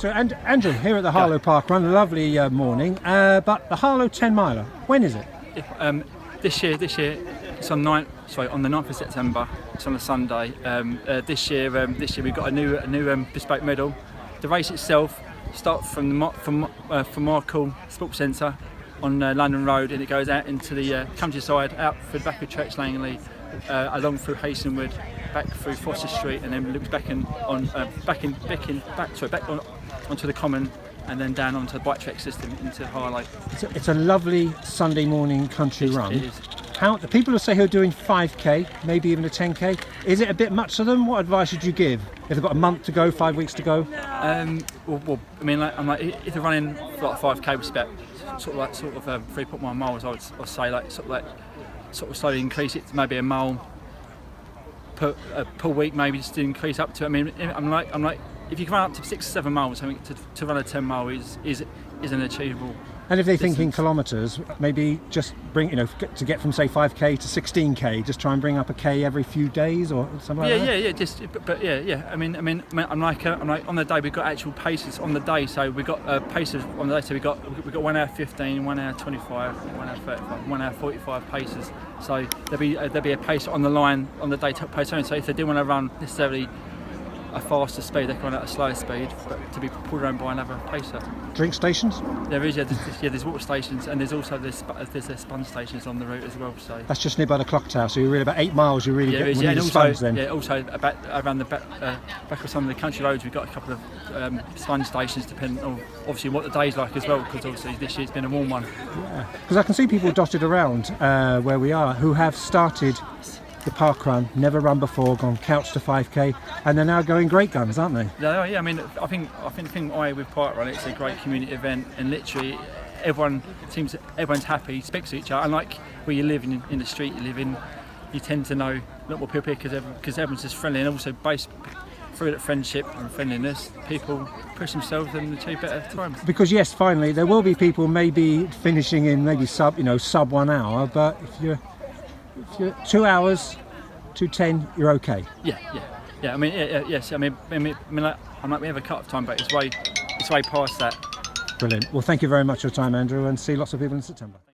So, and Andrew, here at the Harlow Park Run, a lovely morning, but the Harlow 10 miler, when is it? This year, it's on the 9th of September. It's on a Sunday. This year we've got a new bespoke medal. The race itself starts from Markle Sports Centre on London Road, and it goes out into the countryside, out through the back of Church Langley, along through Hastenwood, back through Foster Street, and then loops back onto the Common, and then down onto the bike track system into Harlow. It's a lovely Sunday morning country run. It is. The people who say who are doing 5k, maybe even a 10k, is it a bit much for them? What advice would you give if they've got a month to go, 5 weeks to go? Well, I mean, if they're running like 5k, with about sort of 3.1 miles, I'd say sort of slowly increase it to maybe a mile per week, maybe just to increase up to. I mean, I'm like, if you can run up to 6 or 7 miles, I think to run a 10 mile is an achievable. And if they think in kilometres, maybe just bring, to get from say 5k to 16k, just try and bring up a k every few days or something like that. Yeah. I mean, I'm like on the day we've got actual paces on the day. So we got paces on the day. So we got 1 hour 15, 1 hour 25, 1 hour 35, 1 hour 45 paces. So there'll be a pace on the line on the day pace only. So if they do want to run necessarily a faster speed, they can run at a slower speed, but to be pulled around by another pacer. Drink stations? There is, there's water stations, and there's also there's sponge stations on the route as well. So that's just nearby the clock tower. So you're really about 8 miles. You really get and sponge then. Yeah, also around the back of some of the country roads, we've got a couple of sponge stations, depending on obviously what the day's like as well. Because obviously this year's been a warm one. Yeah, because I can see people dotted around where we are who have started the park run, never run before, gone couch to 5k, and they're now going great guns, aren't they? Yeah. I mean, I think with park run, it's a great community event, and literally everyone's happy, speaks to each other. Unlike where you live in the street you live in, you tend to know a lot more people here because everyone's just friendly, and also based through that friendship and friendliness, people push themselves and achieve better times. Because yes, finally there will be people maybe finishing in maybe sub 1 hour, but if you're 2 hours, 2:10, you're okay. Yeah. I mean, yes. I mean, we have a cut-off time, but it's way past that. Brilliant. Well, thank you very much for your time, Andrew, and see lots of people in September.